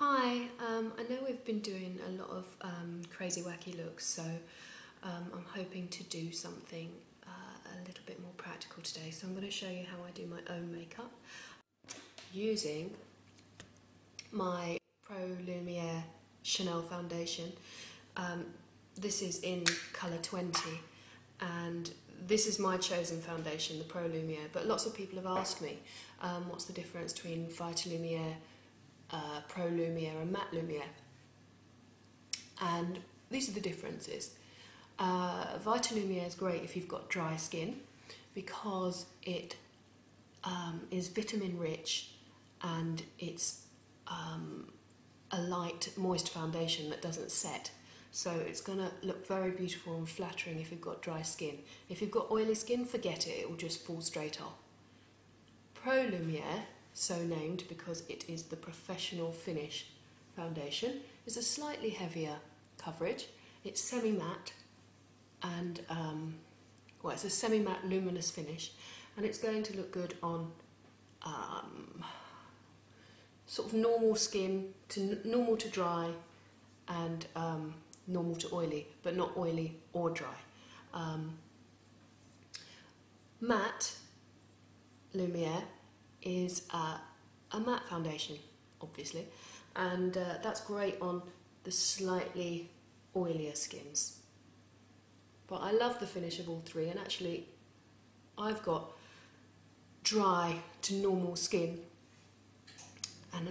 Hi, I know we've been doing a lot of crazy wacky looks, so I'm hoping to do something a little bit more practical today. So I'm going to show you how I do my own makeup using my Pro Lumiere Chanel foundation. This is in colour 20 and this is my chosen foundation, the Pro Lumiere, but lots of people have asked me what's the difference between Vita Lumiere, Pro Lumiere and MAC Lumiere, and these are the differences. Vita Lumiere is great if you've got dry skin because it is vitamin rich and it's a light moist foundation that doesn't set, so it's going to look very beautiful and flattering if you've got dry skin. If you've got oily skin, forget it, it will just fall straight off. Pro Lumiere, so named because it is the professional finish foundation, is a slightly heavier coverage. It's semi-matte and it's a semi-matte luminous finish, and it's going to look good on sort of normal skin, to normal to dry, and normal to oily, but not oily or dry. Matte Lumiere is a matte foundation, obviously, and that's great on the slightly oilier skins. But I love the finish of all three, and actually I've got dry to normal skin, and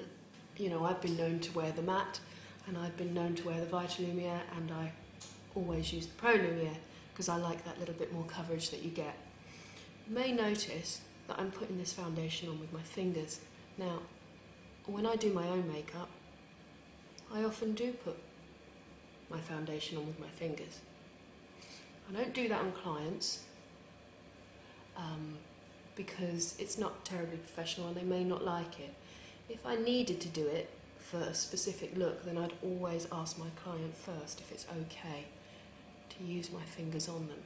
you know, I've been known to wear the matte and I've been known to wear the Vita Lumiere, and I always use the Pro Lumiere because I like that little bit more coverage that you get. You may notice that I'm putting this foundation on with my fingers. Now, when I do my own makeup, I often do put my foundation on with my fingers. I don't do that on clients because it's not terribly professional and they may not like it. If I needed to do it for a specific look, then I'd always ask my client first if it's okay to use my fingers on them.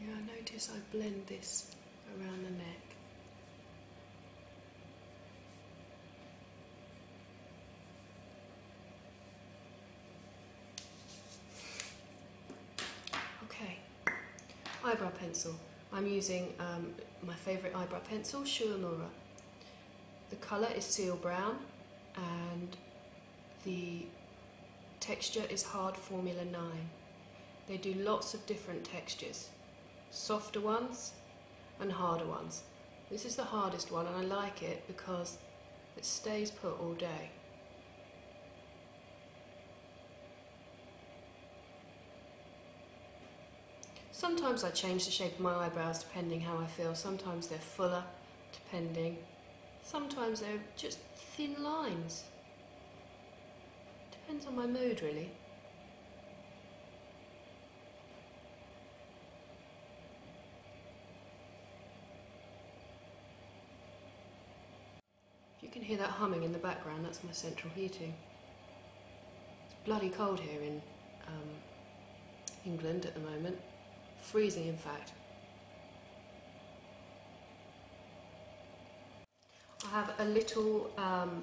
Yeah, I notice I blend this around the neck. Okay, eyebrow pencil. I'm using my favourite eyebrow pencil, Shuamura. The colour is seal brown and the texture is hard Formula 9. They do lots of different textures, softer ones and harder ones. This is the hardest one, and I like it because it stays put all day. Sometimes I change the shape of my eyebrows depending how I feel. Sometimes they're fuller, depending. Sometimes they're just thin lines. Depends on my mood, really. If you can hear that humming in the background, that's my central heating. It's bloody cold here in England at the moment. Freezing, in fact. I have a little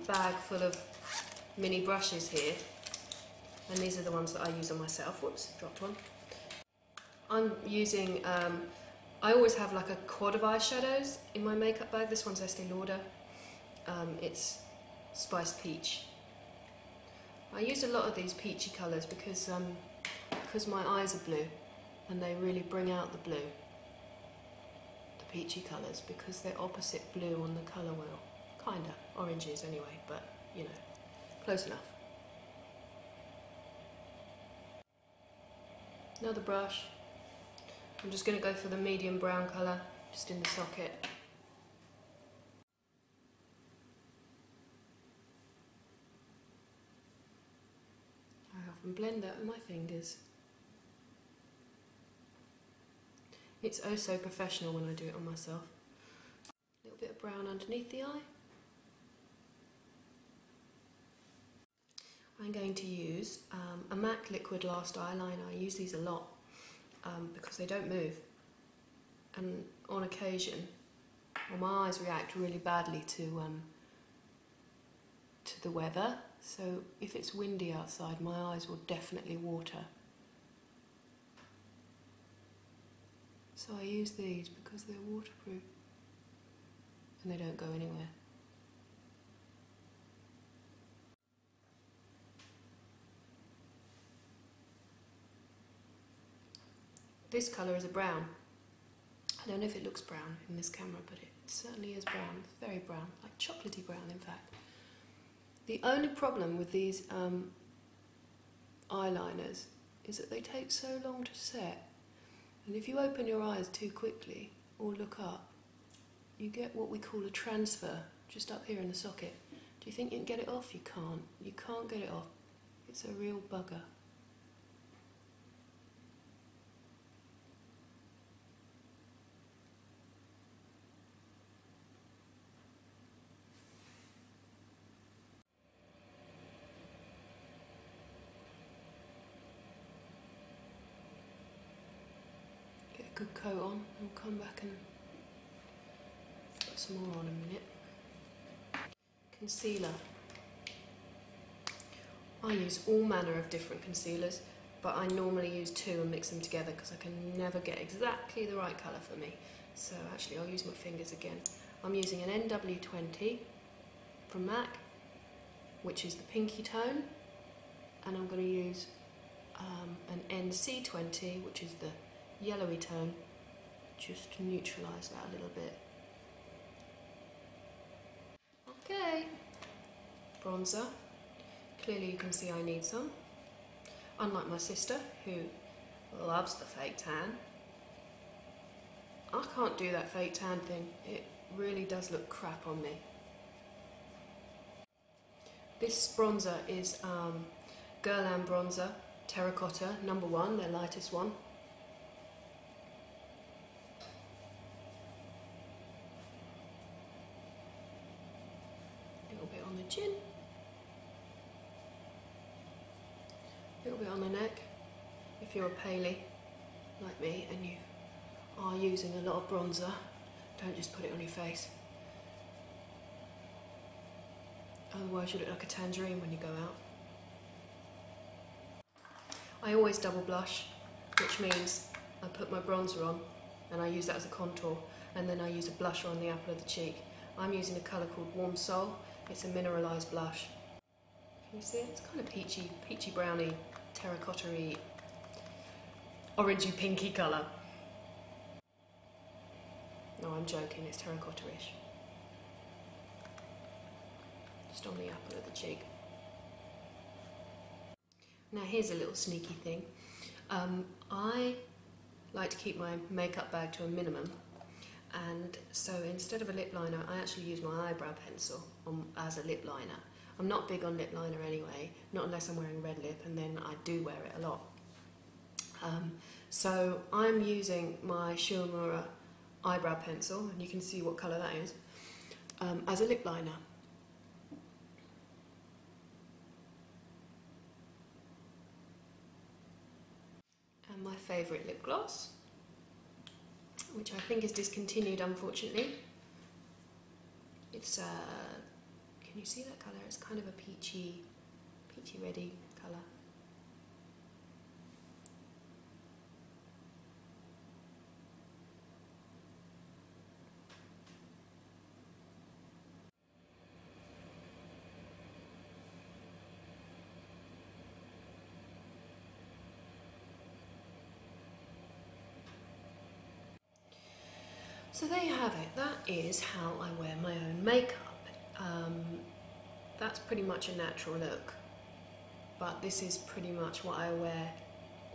bag full of mini brushes here, and these are the ones that I use on myself. Whoops, dropped one. I'm using, I always have like a quad of eyeshadows in my makeup bag. This one's Estee Lauder. It's Spiced Peach. I use a lot of these peachy colours because my eyes are blue, and they really bring out the blue, the peachy colours, because they're opposite blue on the colour wheel. Kinda, oranges anyway, but you know, close enough. Another brush. I'm just going to go for the medium brown colour, just in the socket. I often blend that with my fingers. It's oh so professional when I do it on myself. A little bit of brown underneath the eye. I'm going to use a MAC Liquid Last Eyeliner. I use these a lot because they don't move, and on occasion Well, my eyes react really badly to the weather, so if it's windy outside, my eyes will definitely water. So I use these because they're waterproof and they don't go anywhere. This colour is a brown. I don't know if it looks brown in this camera, but it certainly is brown. It's very brown, like chocolatey brown in fact. The only problem with these eyeliners is that they take so long to set, and if you open your eyes too quickly or look up, you get what we call a transfer just up here in the socket. Do you think you can get it off? You can't. You can't get it off. It's a real bugger. Get a good coat on and we'll come back and put some more on in a minute. Concealer. I use all manner of different concealers, but I normally use two and mix them together because I can never get exactly the right colour for me. So actually I'll use my fingers again. I'm using an NW20 from MAC, which is the pinky tone, and I'm going to use an NC20, which is the yellowy tone, just to neutralise that a little bit. Okay, bronzer. Clearly you can see I need some. Unlike my sister, who loves the fake tan, I can't do that fake tan thing. It really does look crap on me. This bronzer is Guerlain bronzer, terracotta, #1, their lightest one. A little bit on the chin. A little bit on the neck. If you're a paley like me and you are using a lot of bronzer, don't just put it on your face. Otherwise you look like a tangerine when you go out. I always double blush, which means I put my bronzer on and I use that as a contour, and then I use a blusher on the apple of the cheek. I'm using a colour called Warm Soul. It's a mineralised blush. Can you see it? It's kind of peachy browny, terracotta-y, orangey pinky colour. No, I'm joking, it's terracotta-ish. Just on the apple of the cheek. Now here's a little sneaky thing. I like to keep my makeup bag to a minimum, and so instead of a lip liner I actually use my eyebrow pencil as a lip liner. I'm not big on lip liner anyway, not unless I'm wearing red lip, and then I do wear it a lot. So I'm using my Shiomura eyebrow pencil, and you can see what colour that is, as a lip liner. And my favourite lip gloss, which I think is discontinued unfortunately. It's can you see that colour? It's kind of a peachy reddy colour. So there you have it. That is how I wear my own makeup. That's pretty much a natural look, but this is pretty much what I wear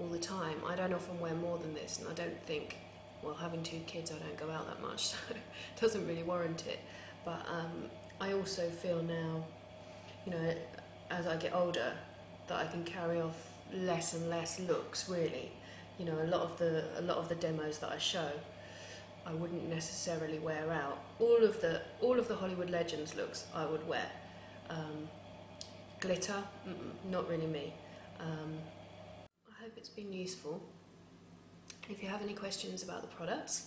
all the time. I don't often wear more than this, and I don't think, well, having 2 kids, I don't go out that much, so it doesn't really warrant it. But I also feel now, you know, as I get older, that I can carry off less and less looks, really. You know, a lot of the demos that I show, I wouldn't necessarily wear out. All of the Hollywood Legends looks I would wear. Glitter, not really me. I hope it's been useful. If you have any questions about the products,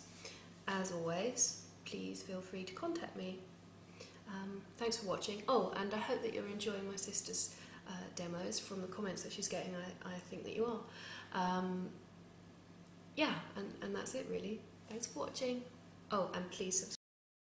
as always, please feel free to contact me. Thanks for watching. Oh, and I hope that you're enjoying my sister's demos. From the comments that she's getting, I think that you are. Yeah, and that's it really. Thanks for watching. Oh, and please subscribe.